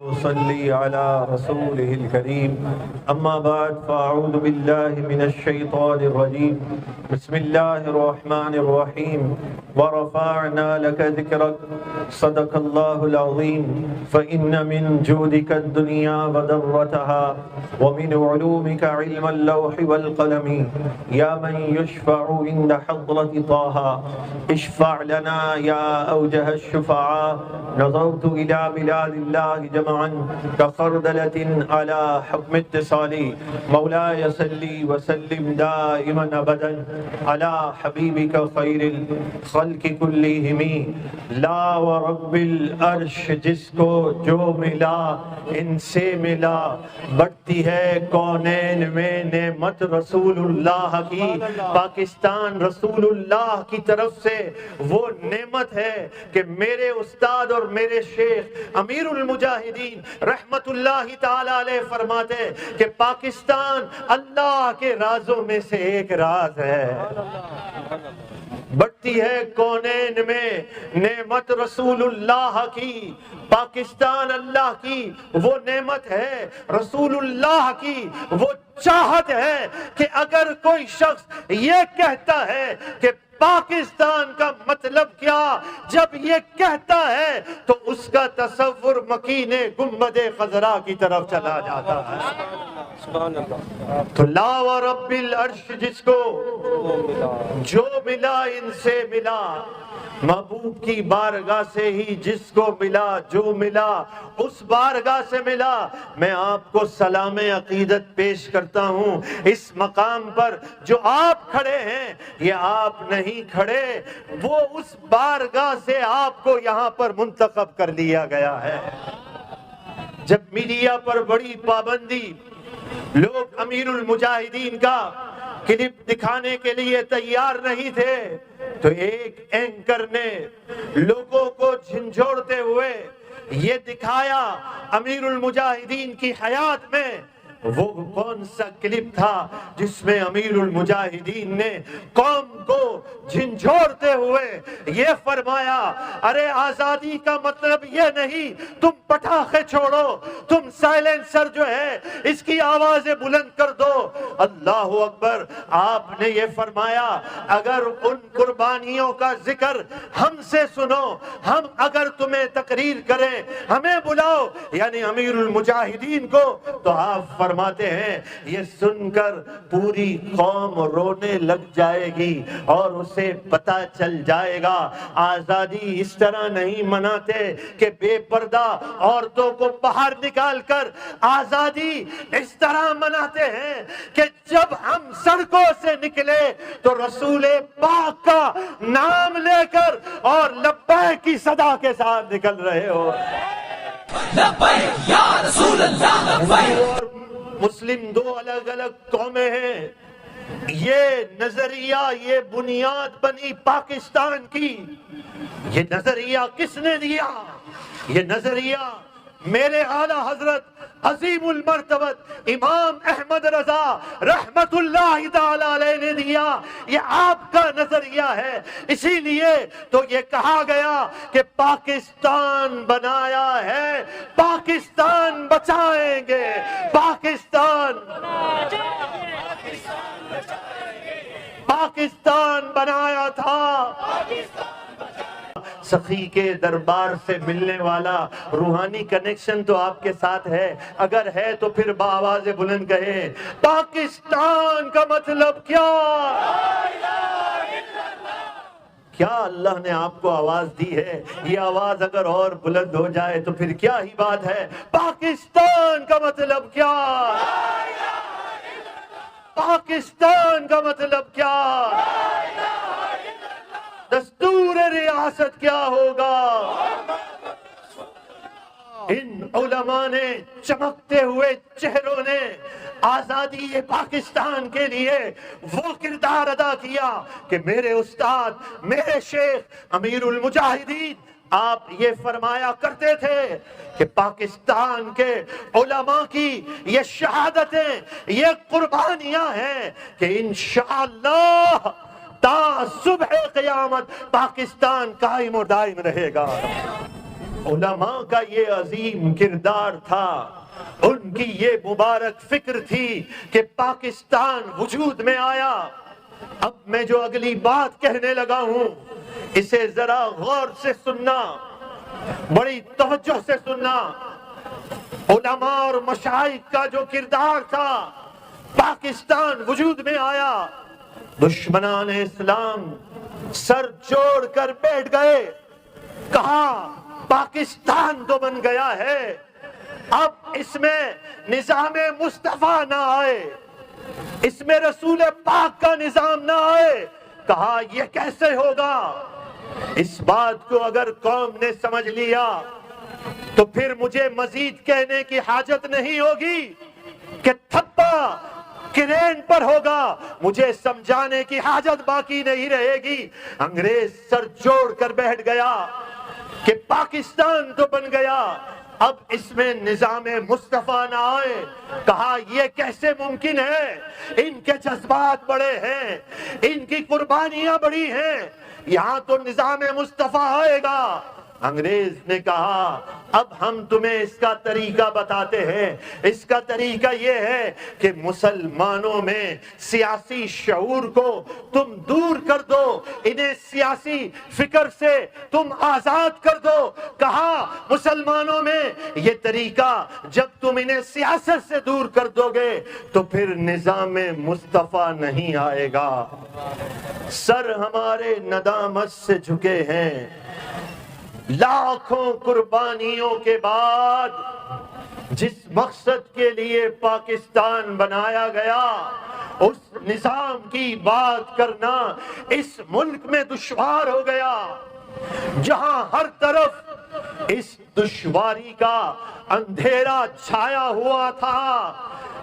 صلی علی رسوله الکریم اما بعد فاعوذ باللہ من الشیطان الرجیم بسم اللہ الرحمن الرحیم ورفعنا لك ذکرک صدق اللہ العظیم فإن من جودك الدنیا وضرتها ومن علومك علم اللوح والقلم یا من يشفع عند حضرة طه اشفع لنا یا اوجه الشفعاء نظرت الى بلاد اللہ جمعا كخردلة على حكم اتصالي مولاي صلي وسلم دائما ابدا على حبيبك خير الخلق كلهم لا ورب العرش جس کو جو ملا ان سے ملا بڑھتی ہے کونین میں نعمت رسول اللہ کی پاکستان رسول اللہ کی طرف سے وہ نعمت ہے کہ میرے استاد اور میرے شیخ امیر المجاہدین رحمت اللہ تعالی علیہ فرماتے کہ پاکستان اللہ کے رازوں میں سے ایک راز ہے، بڑھتی ہے کونین میں نعمت رسول اللہ کی، پاکستان اللہ کی وہ نعمت ہے، رسول اللہ کی وہ چاہت ہے کہ اگر کوئی شخص یہ کہتا ہے کہ پاکستان کا مطلب کیا، جب یہ کہتا ہے تو اس کا تصور مکین گنبد خضرا کی طرف چلا جاتا ہے۔ تو لا و رب العرش جس کو جو ملا ان سے ملا، محبوب کی بارگاہ سے ہی جس کو ملا جو ملا اس بارگاہ سے ملا۔ میں آپ کو سلام عقیدت پیش کرتا ہوں، اس مقام پر جو آپ کھڑے ہیں یہ آپ نہیں کھڑے، وہ اس بارگاہ سے آپ کو یہاں پر منتخب کر لیا گیا ہے۔ جب میڈیا پر بڑی پابندی، لوگ امیر المجاہدین کا کلپ دکھانے کے لیے تیار نہیں تھے تو ایک اینکر نے لوگوں کو جھنجھوڑتے ہوئے یہ دکھایا امیر المجاہدین کی حیات میں۔ وہ کون سا کلپ تھا جس میں امیر المجاہدین نے قوم کو جھنجھوڑتے ہوئے یہ فرمایا، ارے آزادی کا مطلب یہ نہیں تم پٹاخے چھوڑو، تم سائلنسر جو ہے اس کی آوازیں بلند کر دو۔ اللہ اکبر۔ آپ نے یہ فرمایا اگر ان قربانیوں کا ذکر ہم سے سنو، ہم اگر تمہیں تقریر کریں ہمیں بلاؤ، یعنی امیر المجاہدین کو، تو آپ فرماتے ہیں یہ سن کر پوری قوم رونے لگ جائے گی اور اسے پتہ چل جائے گا آزادی اس طرح نہیں مناتے کہ بے پردہ عورتوں کو باہر نکال کر، آزادی اس طرح مناتے ہیں کہ جب ہم سڑکوں سے نکلے تو رسول پاک کا نام لے کر اور لبیک کی صدا کے ساتھ نکل رہے ہو۔ لبیک یا رسول اللہ لبیک۔ مسلم دو الگ الگ قومیں ہیں، یہ نظریہ، یہ بنیاد بنی پاکستان کی، یہ نظریہ کس نے دیا؟ یہ نظریہ میرے اعلیٰ حضرت عظیم المرتبت امام احمد رضا رحمت اللہ تعالی علیہ نے دیا، یہ آپ کا نظریہ ہے۔ اسی لیے تو یہ کہا گیا کہ پاکستان بنایا ہے، پاکستان بچائیں گے، پاکستان بنایا تھا۔ سخی کے دربار سے ملنے والا روحانی کنیکشن تو آپ کے ساتھ ہے، اگر ہے تو پھر بآواز بلند کہے پاکستان کا مطلب کیا؟ کیا اللہ نے آپ کو آواز دی ہے؟ یہ آواز اگر اور بلند ہو جائے تو پھر کیا ہی بات ہے۔ پاکستان کا مطلب کیا؟ پاکستان کا مطلب کیا؟ دستور ریاست کیا ہوگا؟ ان علماء نے چمکتے ہوئے چہروں نے آزادی پاکستان کے لیے وہ کردار ادا کیا کہ میرے استاد، میرے شیخ امیر المجاہدین آپ یہ فرمایا کرتے تھے کہ پاکستان کے علماء کی یہ شہادتیں، یہ قربانیاں ہیں کہ انشاءاللہ تا صبح قیامت پاکستان قائم و دائم رہے گا۔ علماء کا یہ عظیم کردار تھا، ان کی یہ مبارک فکر تھی کہ پاکستان وجود میں آیا۔ اب میں جو اگلی بات کہنے لگا ہوں اسے ذرا غور سے سننا، بڑی توجہ سے سننا۔ علماء اور مشائخ کا جو کردار تھا، پاکستان وجود میں آیا، دشمنان اسلام سر جوڑ کر بیٹھ گئے، کہا پاکستان تو بن گیا ہے، اب اس میں نظام مصطفیٰ نہ آئے، اس میں رسول پاک کا نظام نہ آئے۔ کہا یہ کیسے ہوگا؟ اس بات کو اگر قوم نے سمجھ لیا تو پھر مجھے مزید کہنے کی حاجت نہیں ہوگی کہ تھپا کرین پر ہوگا، مجھے سمجھانے کی حاجت باقی نہیں رہے گی۔ انگریز سر جوڑ کر بیٹھ گیا کہ پاکستان تو بن گیا، اب اس میں نظام مصطفیٰ نہ آئے۔ کہا یہ کیسے ممکن ہے؟ ان کے جذبات بڑے ہیں، ان کی قربانیاں بڑی ہیں، یہاں تو نظام مصطفیٰ آئے گا۔ انگریز نے کہا اب ہم تمہیں اس کا طریقہ بتاتے ہیں۔ اس کا طریقہ یہ ہے کہ مسلمانوں میں سیاسی شعور کو تم دور کر دو، انہیں سیاسی فکر سے تم آزاد کر دو۔ کہا مسلمانوں میں یہ طریقہ جب تم انہیں سیاست سے دور کر دو گے تو پھر نظام مصطفیٰ نہیں آئے گا۔ سر ہمارے ندامت سے جھکے ہیں، لاکھوں قربانیوں کے بعد جس مقصد کے لیے پاکستان بنایا گیا اس نظام کی بات کرنا اس ملک میں دشوار ہو گیا، جہاں ہر طرف اس دشواری کا اندھیرا چھایا ہوا تھا۔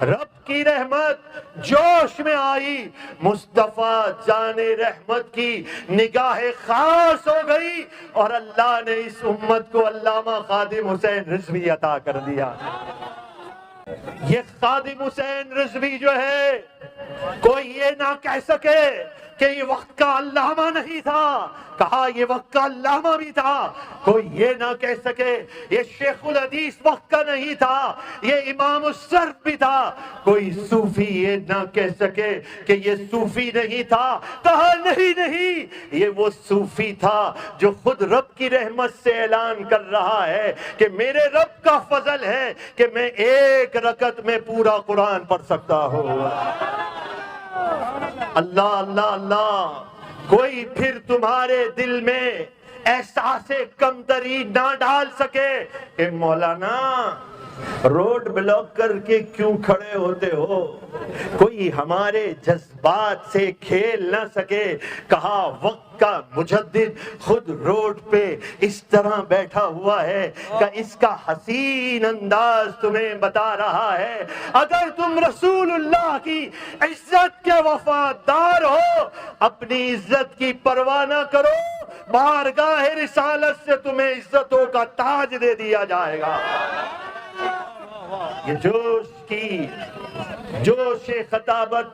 رب کی رحمت جوش میں آئی، مصطفیٰ جان رحمت کی نگاہ خاص ہو گئی اور اللہ نے اس امت کو علامہ خادم حسین رضوی عطا کر دیا۔ یہ خادم حسین رضوی جو ہے کوئی یہ نہ کہہ سکے کہ یہ وقت کا علامہ نہیں تھا، کہا یہ وقت کا علامہ بھی تھا۔ کوئی یہ نہ کہہ سکے یہ شیخ الحدیث وقت کا نہیں تھا، یہ امام الصرف بھی تھا۔ کوئی صوفی یہ نہ کہہ سکے کہ یہ صوفی نہیں تھا، کہا نہیں، یہ وہ صوفی تھا جو خود رب کی رحمت سے اعلان کر رہا ہے کہ میرے رب کا فضل ہے کہ میں ایک رکعت میں پورا قرآن پڑھ سکتا ہوں۔ اللہ اللہ اللہ۔ کوئی پھر تمہارے دل میں احساس کمتری نہ ڈال سکے کہ مولانا روڈ بلاک کر کے کیوں کھڑے ہوتے ہو، کوئی ہمارے جذبات سے کھیل نہ سکے۔ کہا وقت کا مجدد خود روڈ پہ اس طرح بیٹھا ہوا ہے کہ اس کا حسین انداز تمہیں بتا رہا ہے اگر تم رسول اللہ کی عزت کے وفادار ہو، اپنی عزت کی پرواہ نہ کرو، بارگاہ رسالت سے تمہیں عزتوں کا تاج دے دیا جائے گا۔ یہ جوش خطابت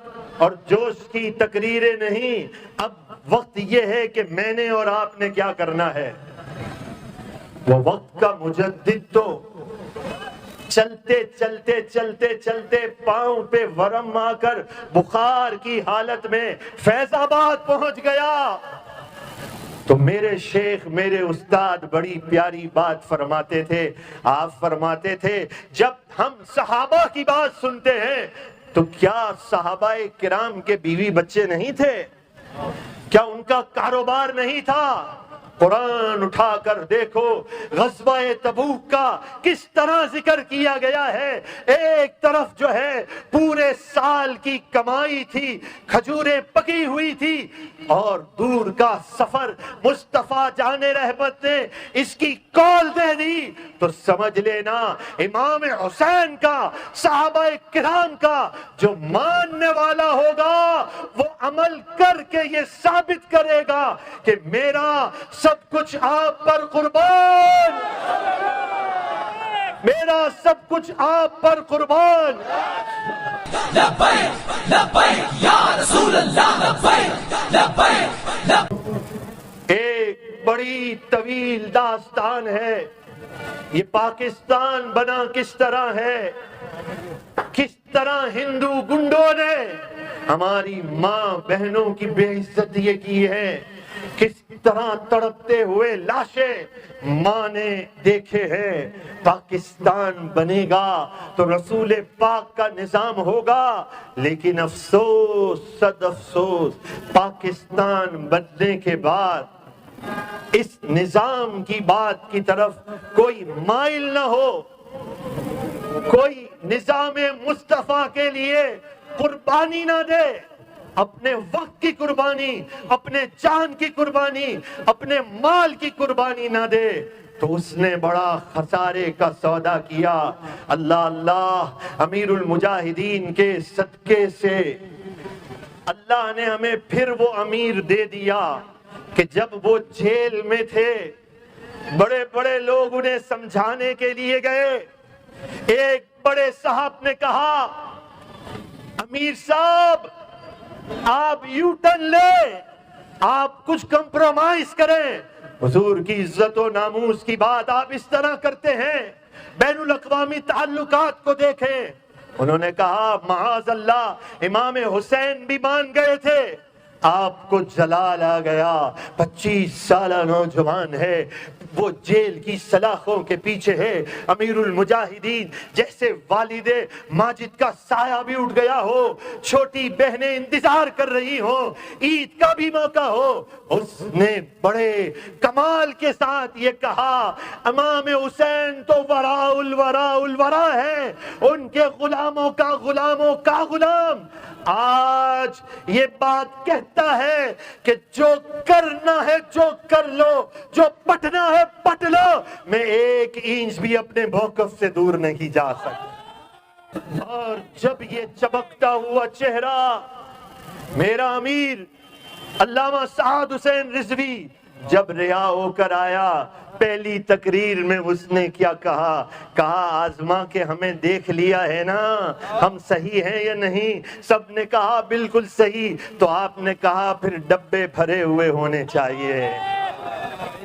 اور جوش کی تقریریں نہیں، اب وقت یہ ہے کہ میں نے اور آپ نے کیا کرنا ہے۔ وہ وقت کا مجدد تو چلتے پاؤں پہ ورم آ کر بخار کی حالت میں فیض آباد پہنچ گیا۔ تو میرے شیخ میرے استاد بڑی پیاری بات فرماتے تھے، آپ فرماتے تھے جب ہم صحابہ کی بات سنتے ہیں تو کیا صحابہ کرام کے بیوی بچے نہیں تھے؟ کیا ان کا کاروبار نہیں تھا؟ قرآن اٹھا کر دیکھو غزوہ تبوک کا کس طرح ذکر کیا گیا ہے۔ ایک طرف جو ہے پورے سال کی کمائی تھی، کھجوریں پکی ہوئی تھی، اور دور کا سفر مصطفیٰ جان رحمت نے اس کی کال دے دی تو سمجھ لینا امام حسین کا، صحابہ کرام کا جو ماننے والا ہوگا وہ عمل کر کے یہ ثابت کرے گا کہ میرا سب کچھ آپ پر قربان، میرا سب کچھ آپ پر قربان۔ لبیک لبیک یا رسول اللہ، لبیک لبیک۔ ایک بڑی طویل داستان ہے یہ پاکستان بنا کس طرح ہے، کس طرح ہندو گنڈوں نے ہماری ماں بہنوں کی بے عزتی کی ہے، کس طرح تڑپتے ہوئے لاشیں ماں نے دیکھے ہیں۔ پاکستان بنے گا تو رسول پاک کا نظام ہوگا، لیکن افسوس صد افسوس، پاکستان بننے کے بعد اس نظام کی بات کی طرف کوئی مائل نہ ہو، کوئی نظام مصطفیٰ کے لیے قربانی نہ دے، اپنے وقت کی قربانی، اپنے جان کی قربانی، اپنے مال کی قربانی نہ دے، تو اس نے بڑا خسارے کا سودا کیا۔ اللہ اللہ، امیر المجاہدین کے صدقے سے اللہ نے ہمیں پھر وہ امیر دے دیا کہ جب وہ جیل میں تھے، بڑے بڑے لوگ انہیں سمجھانے کے لیے گئے، ایک بڑے صاحب نے کہا امیر صاحب آپ یو ٹرن لیں، آپ کچھ کمپرومائز کریں، حضور کی عزت و ناموس کی بات آپ اس طرح کرتے ہیں، بین الاقوامی تعلقات کو دیکھیں۔ انہوں نے کہا معاذ اللہ، امام حسین بھی مان گئے تھے، آپ کو جلال آ گیا، 25 سالہ نوجوان ہے، وہ جیل کی سلاخوں کے پیچھے ہے، امیر المجاہدین جیسے والد ماجد کا سایہ بھی اٹھ گیا ہو، چھوٹی بہنیں انتظار کر رہی ہوں، عید کا بھی موقع ہو۔ اس نے بڑے کمال کے ساتھ یہ کہا امام حسین تو وراء الوراء الورا ہے، ان کے غلاموں کا غلاموں کا غلام۔ آج یہ بات کہتا ہے کہ جو کرنا ہے جو کر لو، جو پٹنا ہے پٹ لو، میں ایک انچ بھی اپنے موقف سے دور نہیں جا سکتا۔ اور جب یہ چمکتا ہوا چہرہ میرا امیر علامہ سعد حسین رضوی جب رہا ہو کر آیا، پہلی تقریر میں اس نے کیا کہا آزما کے ہمیں دیکھ لیا ہے نا، ہم صحیح ہیں یا نہیں؟ سب نے کہا بالکل صحیح۔ تو آپ نے کہا پھر ڈبے بھرے ہوئے ہونے چاہیے۔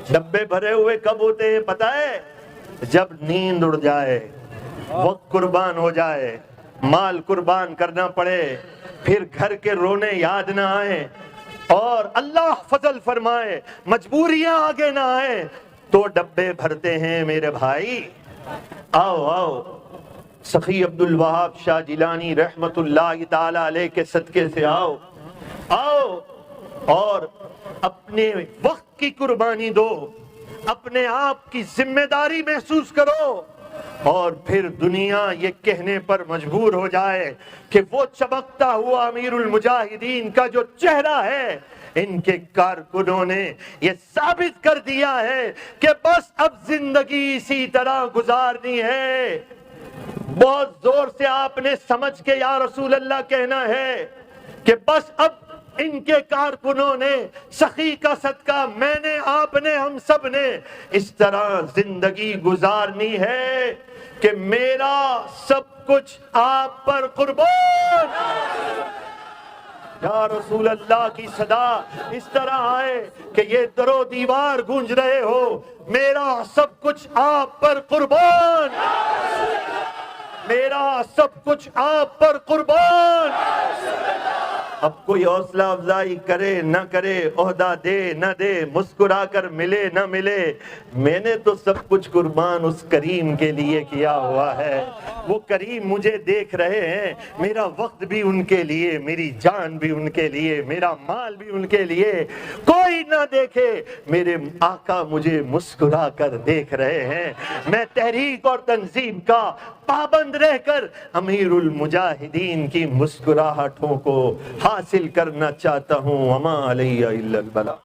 ڈبے بھرے ہوئے کب ہوتے ہیں پتہ ہے؟ جب نیند اڑ جائے، وقت قربان ہو جائے، مال قربان کرنا پڑے، پھر گھر کے رونے یاد نہ آئے، اور اللہ فضل فرمائے مجبوریاں آگے نہ آئے، تو ڈبے بھرتے ہیں میرے بھائی۔ آؤ آؤ، سخی عبد الوہاب شاہ جیلانی رحمت اللہ تعالی علیہ کے صدقے سے آؤ اور اپنے وقت کی قربانی دو، اپنے آپ کی ذمہ داری محسوس کرو، اور پھر دنیا یہ کہنے پر مجبور ہو جائے کہ وہ چمکتا ہوا امیر المجاہدین کا جو چہرہ ہے، ان کے کارکنوں نے یہ ثابت کر دیا ہے کہ بس اب زندگی اسی طرح گزارنی ہے۔ بہت زور سے آپ نے سمجھ کے یا رسول اللہ کہنا ہے کہ بس اب ان کے کارکنوں نے، سخی کا صدقہ میں نے، آپ نے، ہم سب نے اس طرح زندگی گزارنی ہے کہ میرا سب کچھ آپ پر قربان۔ یا رسول اللہ کی صدا اس طرح آئے کہ یہ در و دیوار گونج رہے ہو، میرا سب کچھ آپ پر قربان، میرا سب کچھ آپ پر قربان۔ اب کوئی حوصلہ افزائی کرے نہ کرے، عہدہ دے نہ دے، مسکرا کر ملے نہ ملے، میں نے تو سب کچھ قربان اس کریم کے لیے کیا ہوا ہے۔ وہ کریم مجھے دیکھ رہے ہیں، میرا وقت بھی ان کے لیے، میری جان بھی ان کے لیے، میرا مال بھی ان کے لیے۔ کوئی نہ دیکھے، میرے آقا مجھے مسکرا کر دیکھ رہے ہیں۔ میں تحریک اور تنظیم کا پابند رہ کر امیر المجاہدین کی مسکراہٹوں کو حاصل کرنا چاہتا ہوں۔ وما علیہ الا البلاغ۔